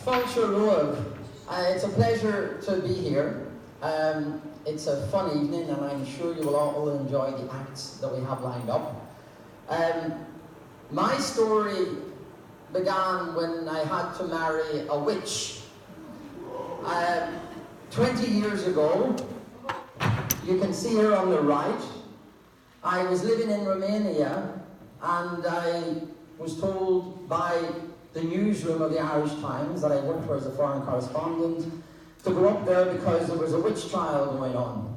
It's a pleasure to be here. It's a fun evening, and I'm sure you will all enjoy the acts that we have lined up. My story began when I had to marry a witch. 20 years ago, you can see her on the right, I was living in Romania, and I was told by the newsroom of the Irish Times that I worked for as a foreign correspondent to go up there because there was a witch trial going on.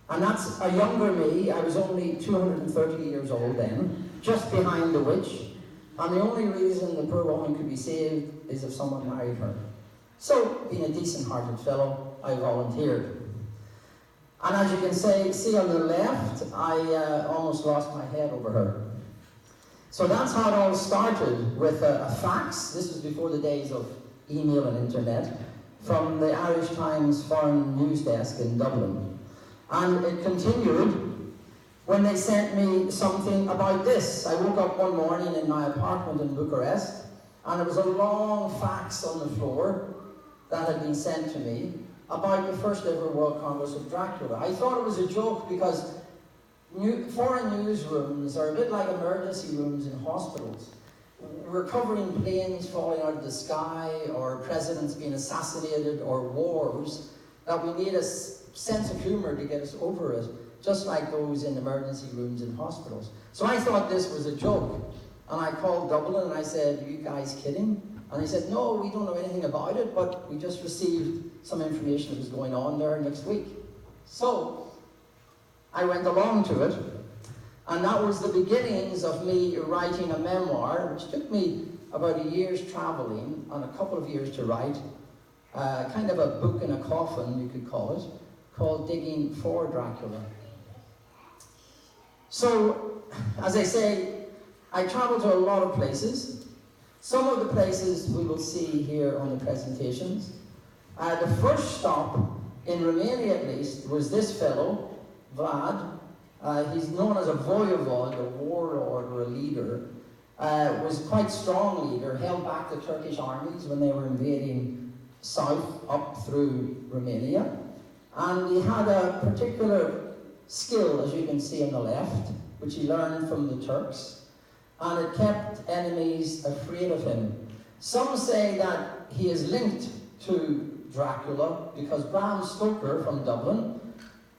And that's a younger me. I was only 230 years old then, just behind the witch. And the only reason the poor woman could be saved is if someone married her. So, being a decent-hearted fellow, I volunteered. And as you can see on the left, I almost lost my head over her. So that's how it all started, with a fax. This was before the days of email and internet, from the Irish Times Foreign News Desk in Dublin. And it continued when they sent me something about this. I woke up one morning in my apartment in Bucharest, and there was a long fax on the floor that had been sent to me about the first ever World Congress of Dracula. I thought it was a joke because foreign newsrooms are a bit like emergency rooms in hospitals. We're covering planes falling out of the sky, or presidents being assassinated, or wars, that we need a sense of humor to get us over it, just like those in emergency rooms in hospitals. So I thought this was a joke, and I called Dublin and I said, "Are you guys kidding?" And they said, "No, we don't know anything about it, but we just received some information that was going on there next week." So I went along to it, and that was the beginnings of me writing a memoir, which took me about a year's traveling and a couple of years to write, kind of a book in a coffin, you could call it, called Digging for Dracula. So, as I say, I traveled to a lot of places. Some of the places we will see here on the presentations. The first stop, in Romania at least, was this fellow, Vlad. He's known as a voyevod, a warlord or a leader. Was quite strong leader, held back the Turkish armies when they were invading south up through Romania. And he had a particular skill, as you can see on the left, which he learned from the Turks, and it kept enemies afraid of him. Some say that he is linked to Dracula because Bram Stoker from Dublin,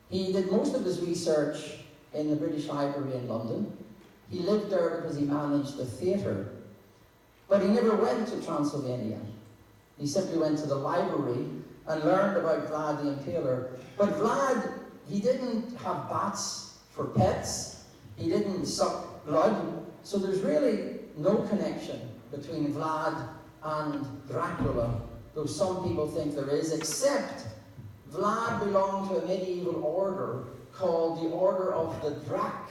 he did most of his research in the British Library in London. He lived there because he managed the theatre. But he never went to Transylvania. He simply went to the library and learned about Vlad the Impaler. But Vlad, he didn't have bats for pets. He didn't suck blood. So there's really no connection between Vlad and Dracula, though some people think there is, except Vlad belonged to a medieval order called the Order of the Drac.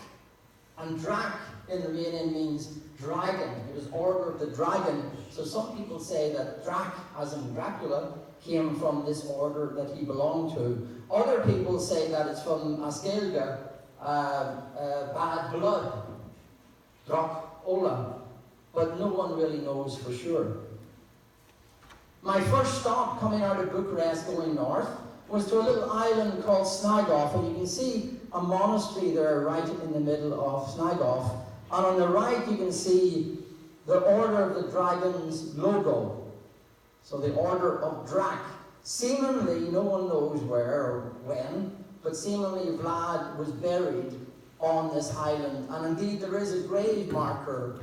And Drac in Romanian means dragon. It was Order of the Dragon. So some people say that Drac, as in Dracula, came from this order that he belonged to. Other people say that it's from Askelga, bad blood, Dracula, but no one really knows for sure. My first stop coming out of Bucharest going north was to a little island called Stnog Off, and you can see a monastery there right in the middle of Stnog Off. And on the right you can see the Order of the Dragon's logo. So the Order of Drac. Seemingly, no one knows where or when, but seemingly Vlad was buried on this island. And indeed there is a grave marker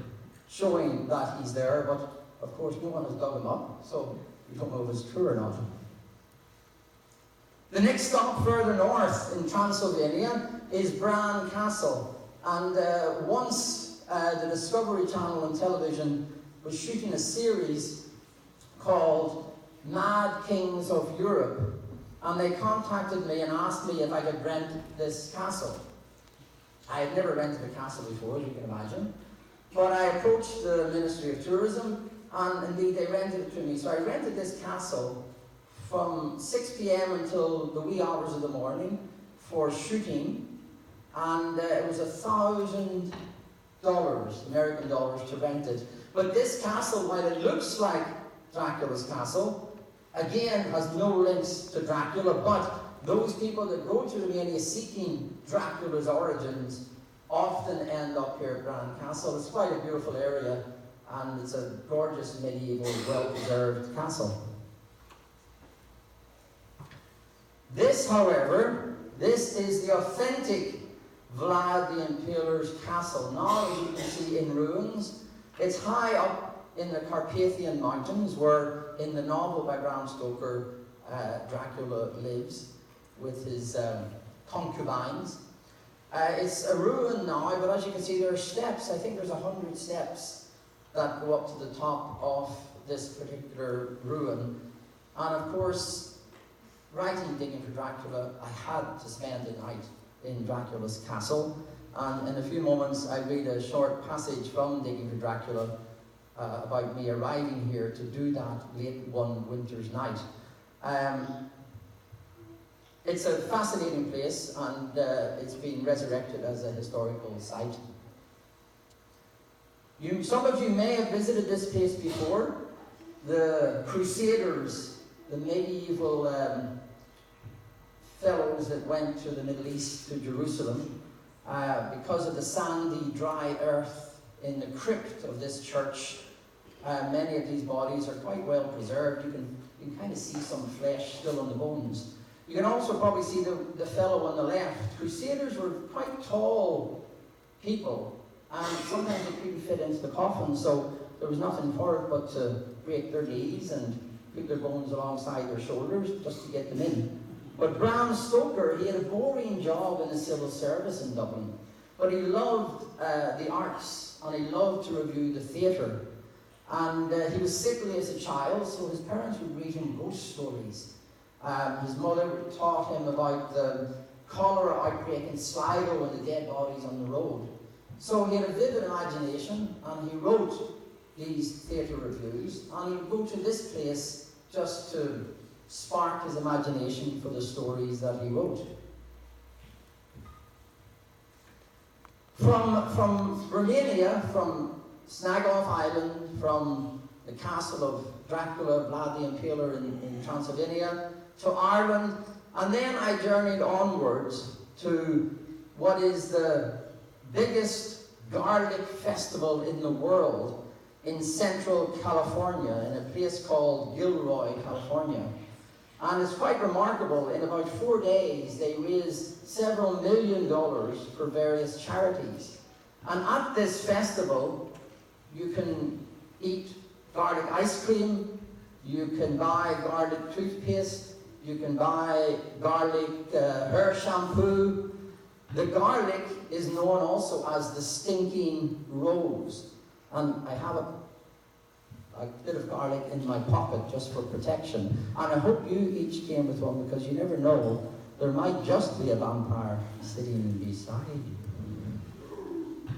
showing that he's there, but of course no one has dug him up, so we don't know if it's true or not. The next stop further north in Transylvania is Bran Castle. And once the Discovery Channel on television was shooting a series called Mad Kings of Europe, and they contacted me and asked me if I could rent this castle. I had never rented a castle before, as you can imagine, but I approached the Ministry of Tourism, and indeed they rented it to me. So I rented this castle from 6 p.m. until the wee hours of the morning for shooting, and it was $1,000 American dollars to rent it. But this castle, while it looks like Dracula's castle. Again, has no links to Dracula, but those people that go to Romania seeking Dracula's origins often end up here at Grand Castle. It's quite a beautiful area, and it's a gorgeous medieval, well-preserved castle. This, however, this is the authentic Vlad the Impaler's castle. Now, as you can see, in ruins. It's high up in the Carpathian Mountains, where in the novel by Bram Stoker, Dracula lives with his concubines. It's a ruin now, but as you can see, there are steps. I think there's 100 steps that go up to the top of this particular ruin. And of course, writing Digging for Dracula, I had to spend the night in Dracula's castle. And in a few moments, I'll read a short passage from Digging for Dracula about me arriving here to do that late one winter's night. It's a fascinating place, and it's been resurrected as a historical site. Some of you may have visited this place before. The Crusaders, the medieval fellows that went to the Middle East, to Jerusalem, because of the sandy, dry earth in the crypt of this church, many of these bodies are quite well preserved. You can kind of see some flesh still on the bones. You can also probably see the fellow on the left. Crusaders were quite tall people, and sometimes they couldn't fit into the coffin, so there was nothing for it but to break their knees and put their bones alongside their shoulders just to get them in. But Bram Stoker, he had a boring job in the civil service in Dublin, but he loved the arts, and he loved to review the theatre. And he was sickly as a child, so his parents would read him ghost stories. His mother taught him about the cholera outbreak in Sligo and the dead bodies on the road. So he had a vivid imagination, and he wrote these theatre reviews, and he would go to this place just to spark his imagination for the stories that he wrote. From Romania, from Stnog Off Island, from the castle of Dracula, Vlad the Impaler in Transylvania, to Ireland, and then I journeyed onwards to what is the biggest garlic festival in the world in central California, in a place called Gilroy, California. And it's quite remarkable. In about 4 days, they raised several $1 million for various charities. And at this festival, you can eat garlic ice cream, you can buy garlic toothpaste, you can buy garlic hair shampoo. The garlic is known also as the stinking rose. And I have a bit of garlic in my pocket just for protection. And I hope you each came with one, because you never know, there might just be a vampire sitting beside you.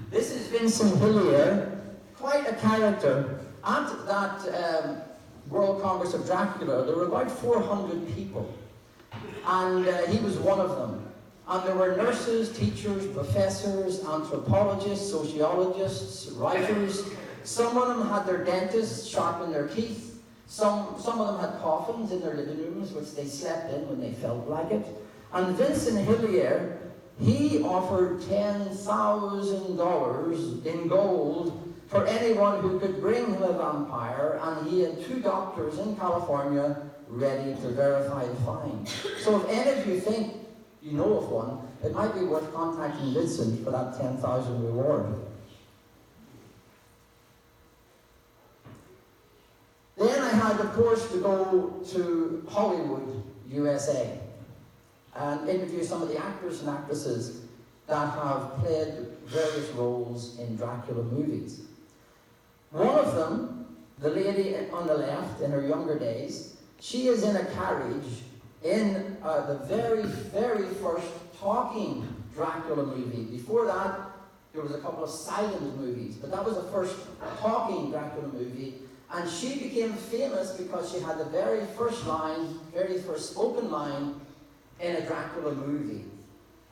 This is Vincent Hillier, quite a character. At that World Congress of Dracula, there were about 400 people, and he was one of them. And there were nurses, teachers, professors, anthropologists, sociologists, writers. Some of them had their dentists sharpen their teeth. Some of them had coffins in their living rooms, which they slept in when they felt like it. And Vincent Hillier, he offered $10,000 in gold for anyone who could bring him a vampire, and he had 2 doctors in California ready to verify the find. So if any of you think you know of one, it might be worth contacting Vincent for that $10,000 reward. Then I had, of course, to go to Hollywood, USA, and interview some of the actors and actresses that have played various roles in Dracula movies. One of them, the lady on the left, in her younger days, she is in a carriage in the very, very first talking Dracula movie. Before that, there was a couple of silent movies, but that was the first talking Dracula movie. And she became famous because she had the very first line, very first spoken line in a Dracula movie.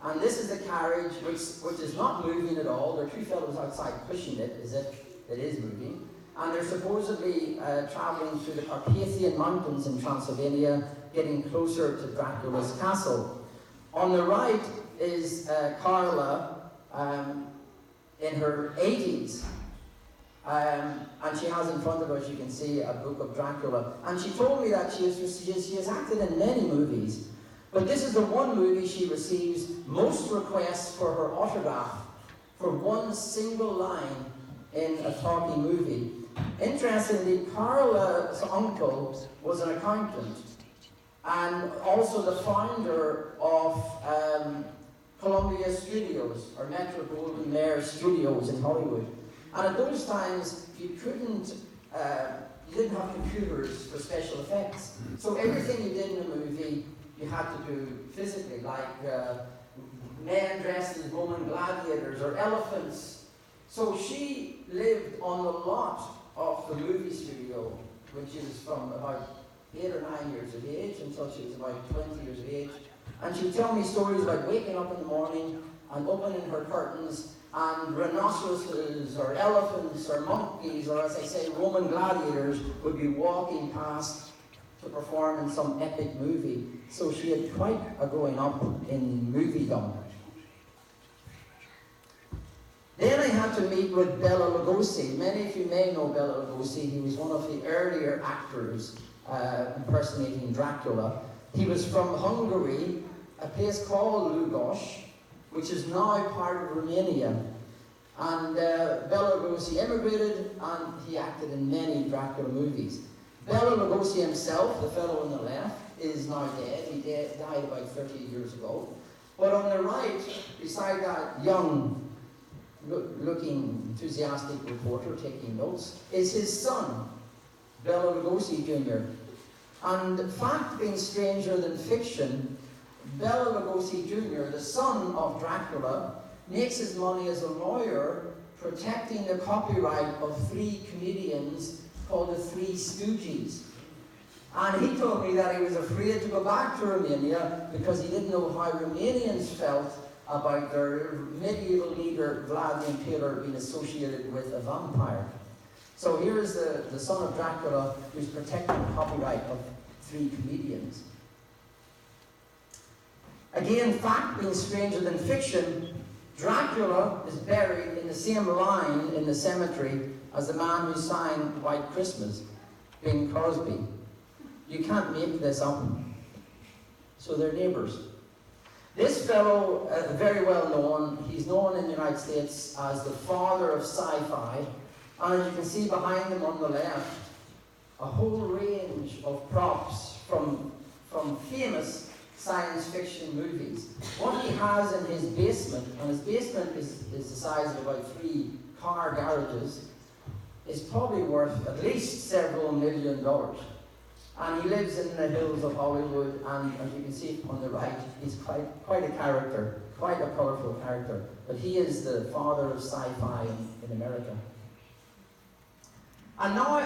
And this is the carriage which is not moving at all. There are 2 fellows outside pushing it as if it is moving. and they're supposedly traveling through the Carpathian Mountains in Transylvania, getting closer to Dracula's castle. On the right is Carla in her 80s. And she has in front of her, as you can see, a book of Dracula. And she told me that she has acted in many movies, but this is the one movie she receives most requests for her autograph for one single line in a talkie movie. Interestingly, Carla's uncle was an accountant and also the founder of Columbia Studios, or Metro-Goldwyn-Mayer Studios in Hollywood. And at those times, you didn't have computers for special effects. So everything you did in a movie, you had to do physically, like men dressed as Roman gladiators or elephants. So she lived on the lot of the movie studio when she was from about 8 or 9 years of age until she was about 20 years of age. And she would tell me stories about waking up in the morning and opening her curtains, and rhinoceroses or elephants or monkeys, or as I say, Roman gladiators would be walking past to perform in some epic movie. So she had quite a growing up in moviedom. Then I had to meet with Bela Lugosi. Many of you may know Bela Lugosi. He was one of the earlier actors impersonating Dracula. He was from Hungary, a place called Lugos, which is now part of Romania. And Bela Lugosi immigrated, and he acted in many Dracula movies. Bela Lugosi himself, the fellow on the left, is now dead. He died about 30 years ago. But on the right, beside that young looking enthusiastic reporter taking notes, is his son, Bela Lugosi Jr. And fact being stranger than fiction, Bela Lugosi Jr., the son of Dracula, makes his money as a lawyer protecting the copyright of 3 comedians called the Three Stooges. And he told me that he was afraid to go back to Romania because he didn't know how Romanians felt about their medieval leader, Vlad the Impaler, being associated with a vampire. So here is the son of Dracula who's protecting the copyright of 3 comedians. Again, fact being stranger than fiction, Dracula is buried in the same line in the cemetery as the man who sang White Christmas, Bing Crosby. You can't make this up. So they're neighbours. This fellow, very well known, he's known in the United States as the father of sci-fi. And as you can see behind him on the left, a whole range of props from famous science fiction movies. What he has in his basement, and his basement is the size of about 3 car garages, is probably worth at least several $1 million. And he lives in the hills of Hollywood, and as you can see on the right, he's quite a character, quite a colourful character. But he is the father of sci-fi in America. And now